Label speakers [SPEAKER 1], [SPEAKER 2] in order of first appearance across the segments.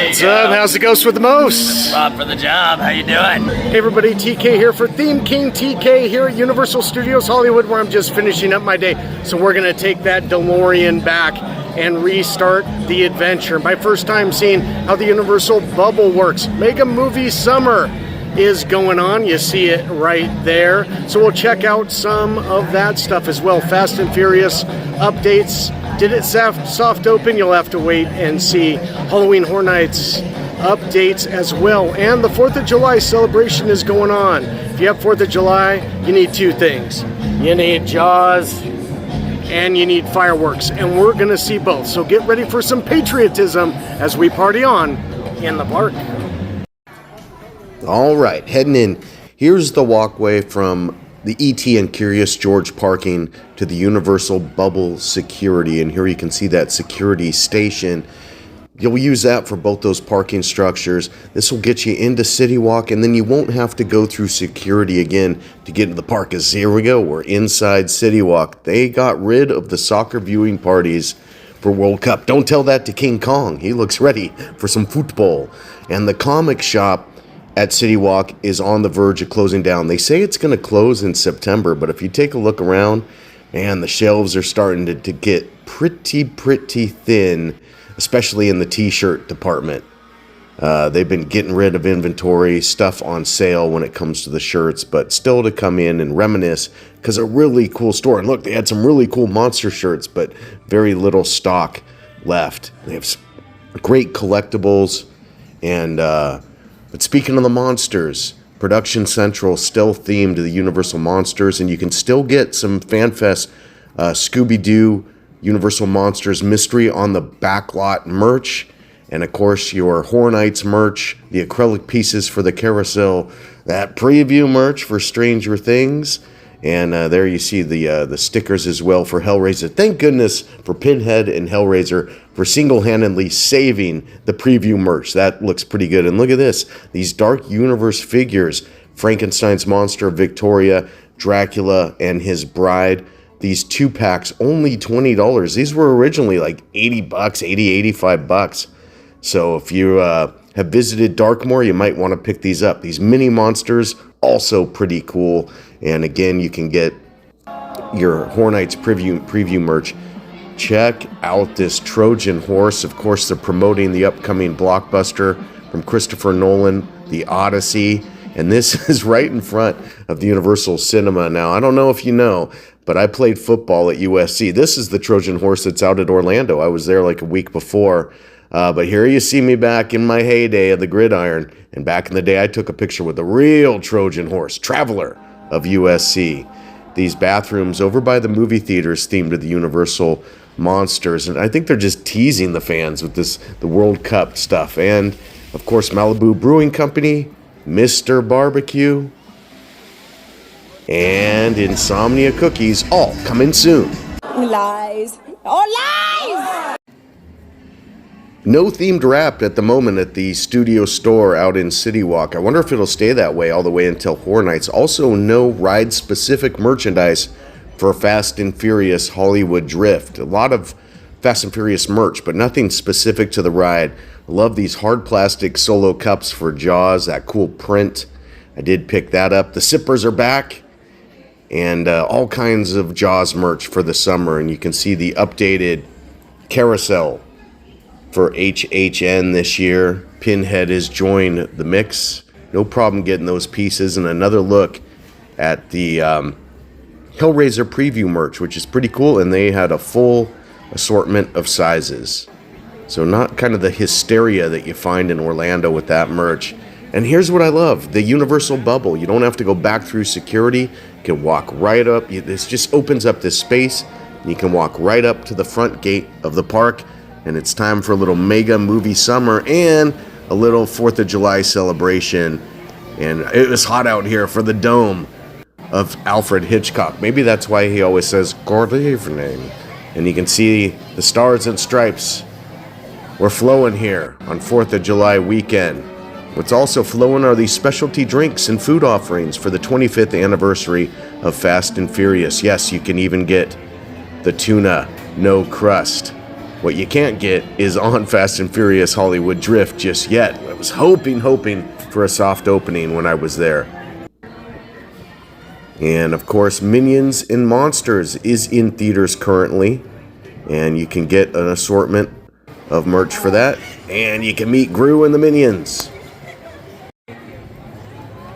[SPEAKER 1] What's up? How's the ghost with the most?
[SPEAKER 2] Bob for the job. How you doing?
[SPEAKER 1] Hey everybody, TK here for Theme King TK here at Universal Studios Hollywood, where I'm just finishing up my day. So we're gonna take that DeLorean back and restart the adventure. My first time seeing how the Universal bubble works. Mega Movie Summer is going on. You see it right there. So we'll check out some of that stuff as well. Fast and Furious updates. Did it soft open? You'll have to wait and see. Halloween Horror Nights updates as well. And the 4th of July celebration is going on. If you have 4th of July, you need two things. You need Jaws and you need fireworks. And we're going to see both. So get ready for some patriotism as we party on in the park.
[SPEAKER 3] All right, heading in. Here's the walkway from the E.T. and Curious George parking to the Universal Bubble Security. And here you can see that security station. You'll use that for both those parking structures. This will get you into City Walk, and then you won't have to go through security again to get into the park. Because here we go, we're inside City Walk. They got rid of the soccer viewing parties for World Cup. Don't tell that to King Kong. He looks ready for some football. And the comic shop at City Walk is on the verge of closing down. They say it's going to close in September, but if you take a look around, and the shelves are starting to get pretty thin, especially in the t-shirt department. They've been getting rid of inventory, stuff on sale when it comes to the shirts, but still to come in and reminisce, because a really cool store. And look, they had some really cool monster shirts, but very little stock left. They have great collectibles, and but speaking of the monsters, Production Central still themed to the Universal Monsters, and you can still get some FanFest Scooby-Doo Universal Monsters Mystery on the backlot merch, and of course your Horror Nights merch, the acrylic pieces for the carousel, that preview merch for Stranger Things, and there you see the stickers as well for Hellraiser. Thank goodness for Pinhead and Hellraiser for single-handedly saving the preview merch. That looks pretty good. And look at this, these Dark Universe figures, Frankenstein's monster, Victoria, Dracula, and his bride. These 2-packs, only $20. These were originally like $80, $85. So if you have visited Darkmoor, you might want to pick these up. These mini monsters, also pretty cool. And again, you can get your Horror Nights preview merch. Check out this Trojan horse. Of course, they're promoting the upcoming blockbuster from Christopher Nolan, The Odyssey. And this is right in front of the Universal Cinema. Now, I don't know if you know, but I played football at USC. This is the Trojan horse that's out at Orlando. I was there like a week before. But here you see me back in my heyday of the gridiron. And back in the day, I took a picture with the real Trojan horse, Traveler of USC. These bathrooms over by the movie theaters themed to the Universal Monsters. And I think they're just teasing the fans with the World Cup stuff. And, of course, Malibu Brewing Company, Mr. Barbecue, and Insomnia Cookies, all coming soon.
[SPEAKER 4] Lies. Oh, lies!
[SPEAKER 3] No themed wrap at the moment at the studio store out in City Walk. I wonder if it'll stay that way all the way until Horror Nights. Also, no ride-specific merchandise for Fast and Furious Hollywood Drift. A lot of Fast and Furious merch, but nothing specific to the ride. I love these hard plastic solo cups for Jaws, that cool print. I did pick that up. The sippers are back, and all kinds of Jaws merch for the summer. And you can see the updated carousel for HHN this year. Pinhead has joined the mix. No problem getting those pieces. And another look at the Hellraiser preview merch, which is pretty cool. And they had a full assortment of sizes. So not kind of the hysteria that you find in Orlando with that merch. And here's what I love, the Universal Bubble. You don't have to go back through security. You can walk right up. This just opens up this space. And you can walk right up to the front gate of the park. And it's time for a little Mega Movie Summer and a little 4th of July celebration. And it was hot out here for the dome of Alfred Hitchcock. Maybe that's why he always says, "Good evening." And you can see the stars and stripes. We're flowing here on 4th of July weekend. What's also flowing are these specialty drinks and food offerings for the 25th anniversary of Fast and Furious. Yes, you can even get the tuna no crust What you can't get is on Fast and Furious Hollywood Drift just yet. I was hoping for a soft opening when I was there. And of course, Minions and Monsters is in theaters currently, and you can get an assortment of merch for that, and you can meet Gru and the Minions. You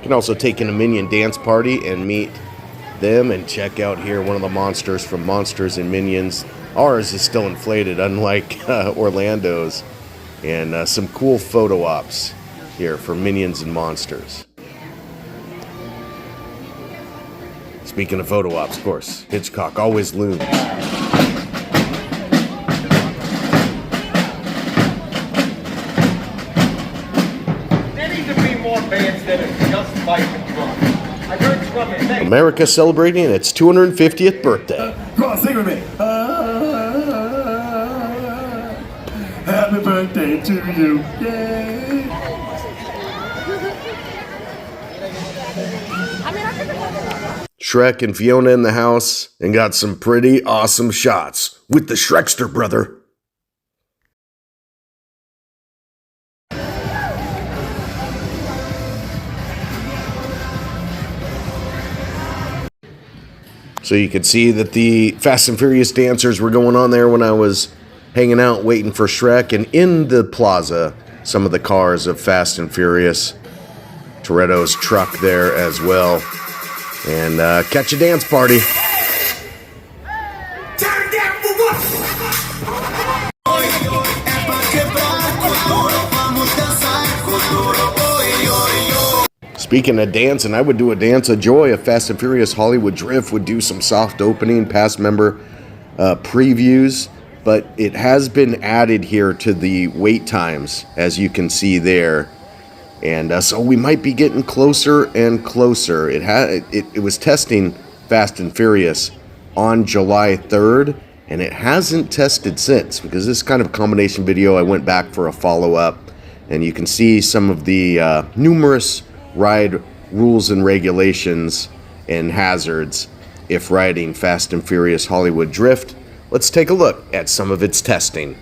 [SPEAKER 3] can also take in a Minion dance party and meet them, and check out here one of the monsters from Monsters and Minions. Ours is still inflated, unlike Orlando's, and some cool photo ops here for Minions and Monsters. Speaking of photo ops, of course, Hitchcock always looms.
[SPEAKER 5] There need to be more bands that are just like the drum. I heard drum and bass.
[SPEAKER 3] America celebrating its 250th birthday.
[SPEAKER 6] Come on, sing with me. Happy birthday to you. Yay.
[SPEAKER 3] Shrek and Fiona in the house, and got some pretty awesome shots with the Shrekster brother. So you could see that the Fast and Furious dancers were going on there when I was hanging out waiting for Shrek, and in the plaza, some of the cars of Fast and Furious. Toretto's truck there as well. And catch a dance party. Speaking of dancing, I would do a dance of joy if Fast and Furious Hollywood Drift would do some soft opening past member previews, but it has been added here to the wait times, as you can see there. And so we might be getting closer and closer. It was testing Fast and Furious on July 3rd, and it hasn't tested since, because this is kind of a combination video. I went back for a follow-up, and you can see some of the numerous ride rules and regulations and hazards if riding Fast and Furious Hollywood Drift. Let's take a look at some of its testing.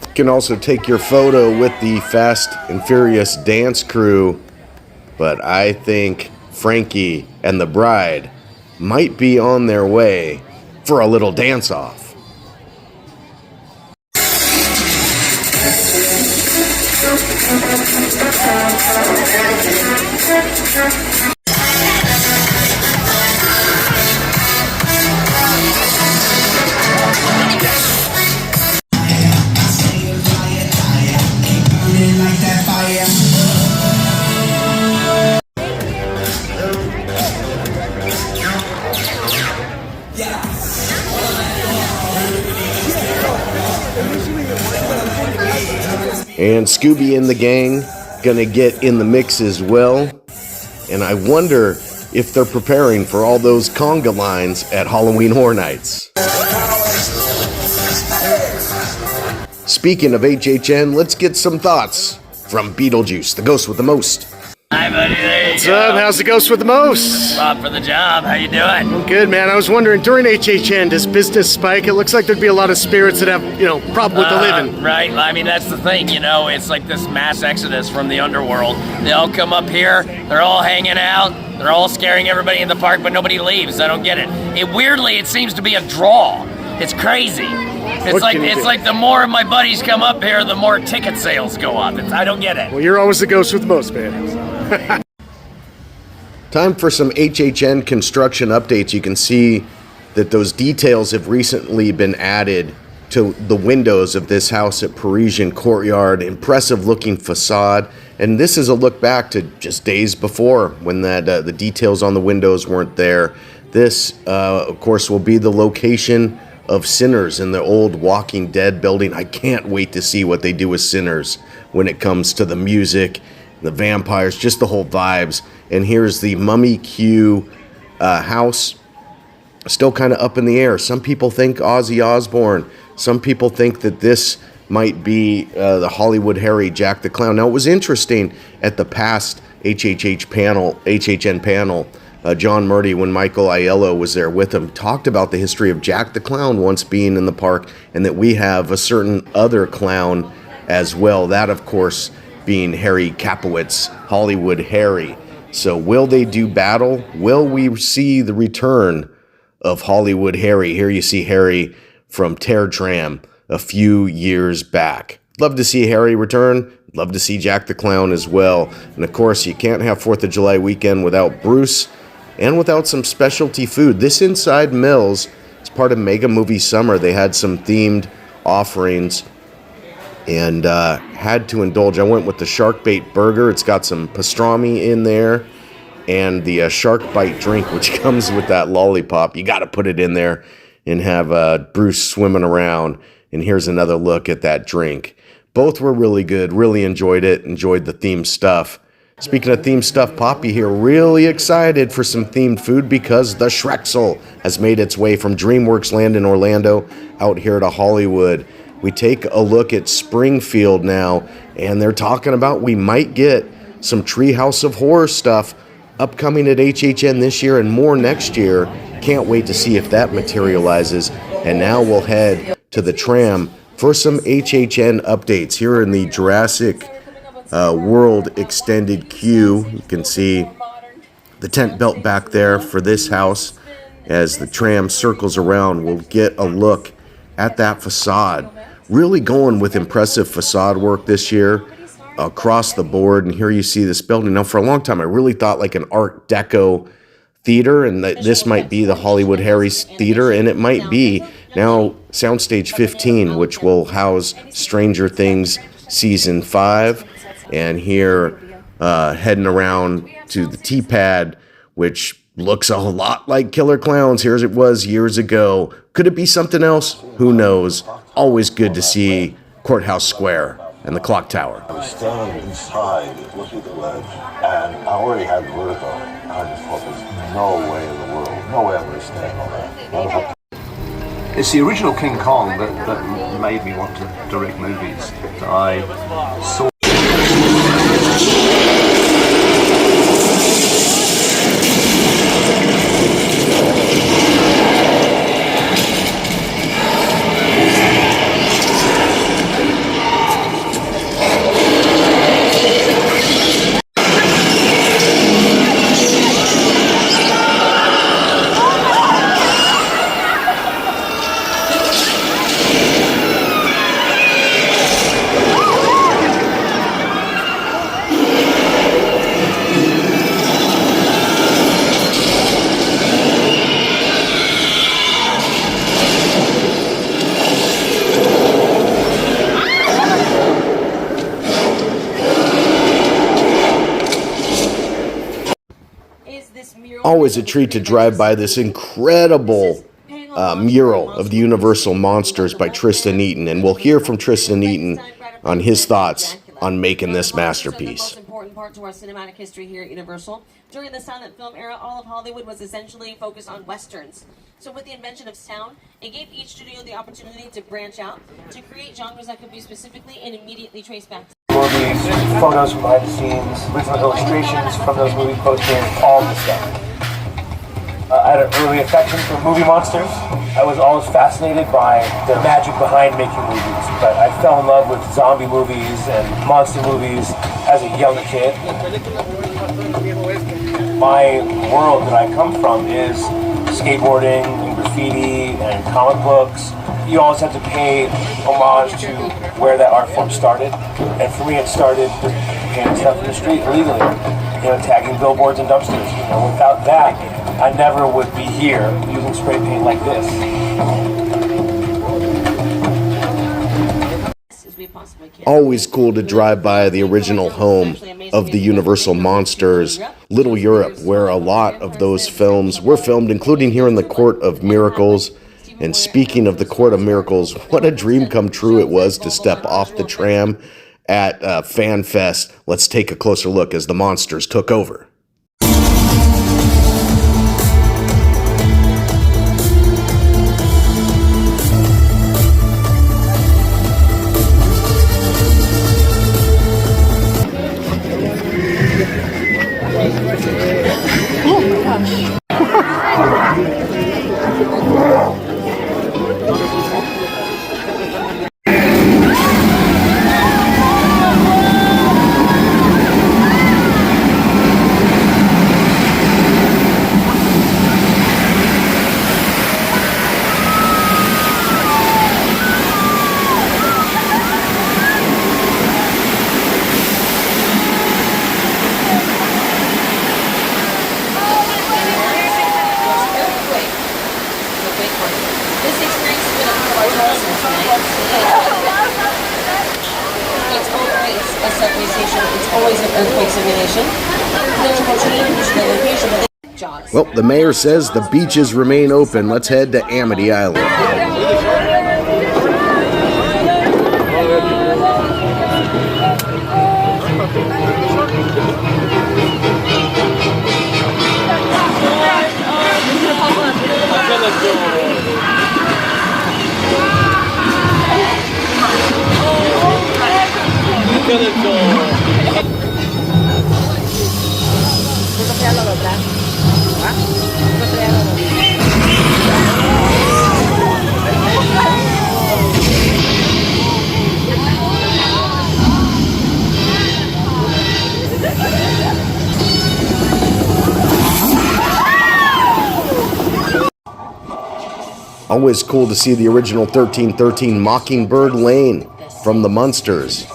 [SPEAKER 3] You can also take your photo with the Fast and Furious dance crew, but I think Frankie and the bride might be on their way for a little dance-off. And Scooby and the gang gonna get in the mix as well. And I wonder if they're preparing for all those conga lines at Halloween Horror Nights. Speaking of HHN, let's get some thoughts from Beetlejuice, the ghost with the most.
[SPEAKER 2] Hi, buddy. There you
[SPEAKER 1] What's
[SPEAKER 2] go.
[SPEAKER 1] up? How's the ghost with the most?
[SPEAKER 2] Bob for the job. How you doing?
[SPEAKER 1] Good, man. I was wondering, during HHN, does business spike? It looks like there'd be a lot of spirits that have, problem with the living.
[SPEAKER 2] Right. I mean, that's the thing. It's like this mass exodus from the underworld. They all come up here. They're all hanging out. They're all scaring everybody in the park, but nobody leaves. I don't get it. Weirdly, it seems to be a draw. It's crazy. It's like the more of my buddies come up here, the more ticket sales go up. I don't get it.
[SPEAKER 1] Well, you're always the ghost with the most, man.
[SPEAKER 3] Time for some HHN construction updates. You can see that those details have recently been added to the windows of this house at Parisian Courtyard. Impressive looking facade. And this is a look back to just days before when the details on the windows weren't there. This, of course, will be the location of Sinners in the old Walking Dead building. I can't wait to see what they do with Sinners when it comes to the music, the vampires, just the whole vibes. And here's the Mummy Q house, still kind of up in the air. Some people think Ozzy Osbourne. Some people think that this might be the Hollywood Harry Jack the Clown. Now, it was interesting at the past HHN panel, John Murdy, when Michael Aiello was there with him, talked about the history of Jack the Clown once being in the park, and that we have a certain other clown as well. That, of course, being Harry Kapowitz, Hollywood Harry. So will they do battle? Will we see the return of Hollywood Harry? Here you see Harry from Tear Tram a few years back. Love to see Harry return. Love to see Jack the Clown as well. And of course, you can't have 4th of July weekend without Bruce and without some specialty food. This Inside Mills is part of Mega Movie Summer. They had some themed offerings and had to indulge. I went with the Shark Bait Burger. It's got some pastrami in there and the Shark Bite drink, which comes with that lollipop. You got to put it in there and have Bruce swimming around. And here's another look at that drink. Both were really good. Really enjoyed it. Enjoyed the themed stuff. Speaking of themed stuff, Poppy here, really excited for some themed food because the Shrexel has made its way from DreamWorks Land in Orlando out here to Hollywood. We take a look at Springfield now, and they're talking about we might get some Treehouse of Horror stuff upcoming at HHN this year and more next year. Can't wait to see if that materializes. And now we'll head to the tram for some HHN updates here in the Jurassic World extended queue. You can see the tent belt back there for this house. As the tram circles around, we'll get a look at that facade. Really going with impressive facade work this year across the board. And here you see this building. Now, for a long time, I really thought like an Art Deco theater, and that this might be the Hollywood Harry's theater, and it might be now Soundstage 15, which will house Stranger Things Season 5. And here, heading around to the T-Pad, which looks a lot like Killer Clowns. Here it was years ago. Could it be something else? Who knows? Always good to see Courthouse Square and the clock tower.
[SPEAKER 7] I was standing inside looking at the ledge, and I already had vertigo. I just thought there's no way in the world, no way I'm going to stand on that. It's the original King Kong that made me want to direct movies. I saw
[SPEAKER 3] Always a treat to drive by this incredible mural of the Universal Monsters by Tristan Eaton, and we'll hear from Tristan Eaton on his thoughts on making this masterpiece.
[SPEAKER 8] Important part to our cinematic history here at Universal. During the silent film era, all of Hollywood was essentially focused on westerns. So with the invention of sound, it gave each studio the opportunity to branch out, to create genres that could be specifically and immediately traced back to
[SPEAKER 9] photos from behind the scenes, original illustrations from those movie posters, all the stuff. I had an early affection for movie monsters. I was always fascinated by the magic behind making movies, but I fell in love with zombie movies and monster movies as a young kid. My world that I come from is skateboarding and graffiti and comic books. You always have to pay homage to where that art form started. And for me, it started with painting stuff in the street illegally, tagging billboards and dumpsters. Without that, I never would be here using spray paint like this.
[SPEAKER 3] Always cool to drive by the original home of the Universal Monsters, Little Europe, where a lot of those films were filmed, including here in the Court of Miracles. And speaking of the Court of Miracles, what a dream come true it was to step off the tram at FanFest. Let's take a closer look as the monsters took over. Well, the mayor says the beaches remain open. Let's head to Amity Island. Always cool to see the original 1313 Mockingbird Lane from the Munsters.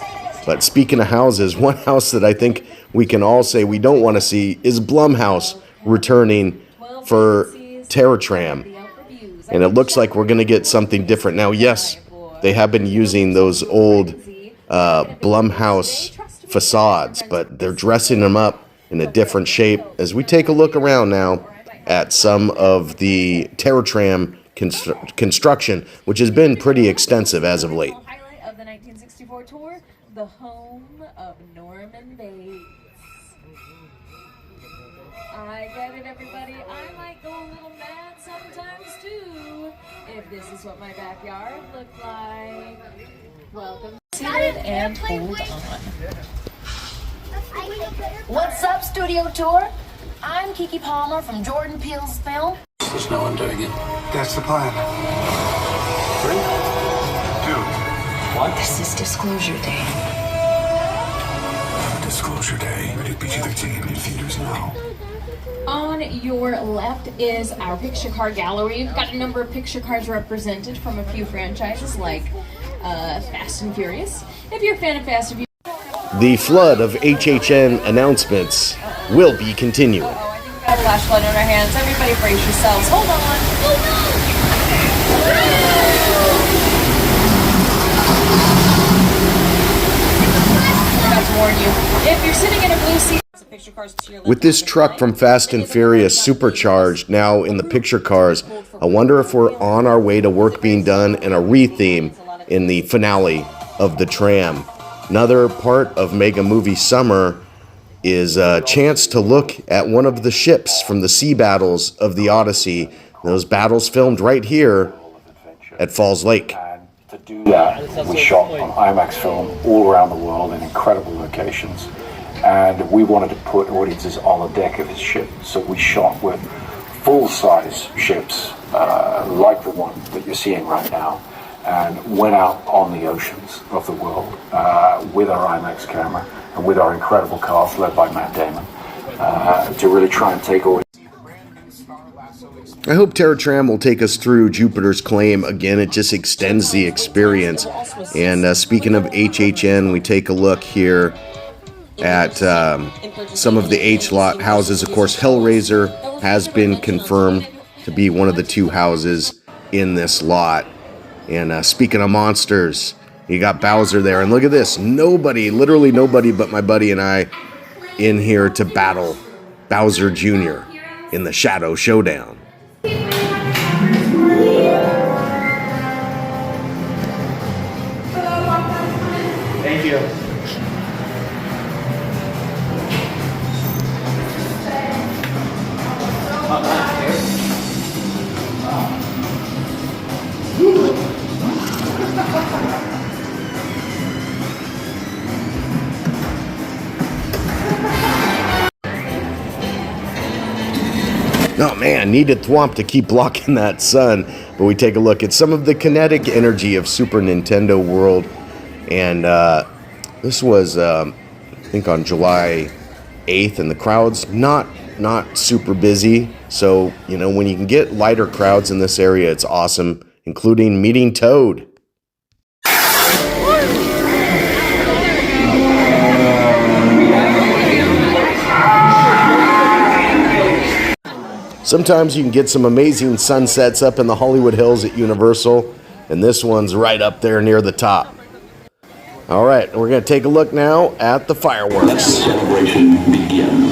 [SPEAKER 3] But speaking of houses, one house that I think we can all say we don't want to see is Blumhouse returning for Terror Tram. And it looks like we're going to get something different. Now, yes, they have been using those old Blumhouse facades, but they're dressing them up in a different shape. As we take a look around now at some of the Terror Tram construction, which has been pretty extensive as of late.
[SPEAKER 10] Highlight of the 1964 tour, the home of Norman Bates. I get it, everybody. I might go a little mad sometimes too, if this is what my backyard looked like. Welcome. Seated and hold on.
[SPEAKER 11] What's up, Studio Tour? I'm Kiki Palmer from Jordan Peele's film.
[SPEAKER 12] There's no one doing it. That's the plan. 3, 2, 1.
[SPEAKER 11] This is Disclosure Day.
[SPEAKER 12] Disclosure Day. Rated PG-13 in theaters now.
[SPEAKER 10] On your left is our picture card gallery. We've got a number of picture cards represented from a few franchises like Fast and Furious. If you're a fan of Fast and Furious,
[SPEAKER 3] the flood of HHN announcements will be continuing.
[SPEAKER 10] I think we've got a flashlight in our hands. Everybody brace yourselves. Hold on. Oh no! I got to warn you. If you're sitting in a blue seat,
[SPEAKER 3] with this truck from Fast and Furious supercharged now in the picture cars, I wonder if we're on our way to work being done and a re-theme in the finale of the tram. Another part of Mega Movie Summer is a chance to look at one of the ships from the sea battles of the Odyssey. Those battles filmed right here at Falls Lake.
[SPEAKER 9] And the
[SPEAKER 7] do that, we shot on IMAX film all around the world in incredible locations, and we wanted to put audiences on the deck of his ship. So we shot with full-size ships, like the one that you're seeing right now, and went out on the oceans of the world with our IMAX camera and with our incredible cast led by Matt Damon to really try and take audiences.
[SPEAKER 3] I hope Tara Tram will take us through Jupiter's Claim. Again, it just extends the experience. And speaking of HHN, we take a look here at some of the H-Lot houses. Of course, Hellraiser has been confirmed to be one of the 2 houses in this lot. And speaking of monsters, you got Bowser there. And look at this. Nobody, literally nobody but my buddy and I in here to battle Bowser Jr. in the Shadow Showdown.
[SPEAKER 5] Thank you.
[SPEAKER 3] Oh man, needed Thwomp to keep blocking that sun. But we take a look at some of the kinetic energy of Super Nintendo World. And this was, I think, on July 8th, and the crowd's not super busy. So, you know, when you can get lighter crowds in this area, it's awesome, including meeting Toad. Sometimes you can get some amazing sunsets up in the Hollywood Hills at Universal, and this one's right up there near the top. All right, we're going to take a look now at the fireworks.
[SPEAKER 13] Let the celebration begin.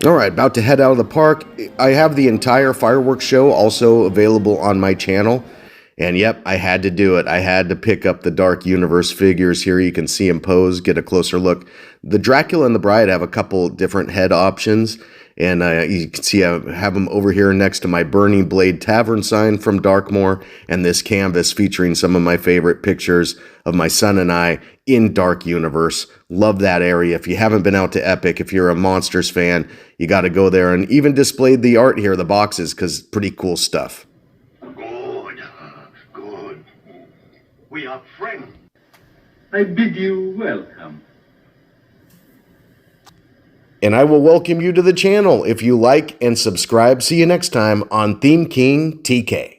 [SPEAKER 3] All right, about to head out of the park. I have the entire fireworks show also available on my channel. And yep, I had to do it. I had to pick up the Dark Universe figures. Here you can see them pose, get a closer look. The Dracula and the Bride have a couple different head options. And you can see I have them over here next to my Burning Blade Tavern sign from Darkmoor, and this canvas featuring some of my favorite pictures of my son and I in Dark Universe. Love that area. If you haven't been out to Epic, if you're a Monsters fan, you got to go there, and even displayed the art here, the boxes, because pretty cool stuff.
[SPEAKER 13] Good. We are friends. I bid you welcome.
[SPEAKER 3] And I will welcome you to the channel if you like and subscribe. See you next time on Theme King TK.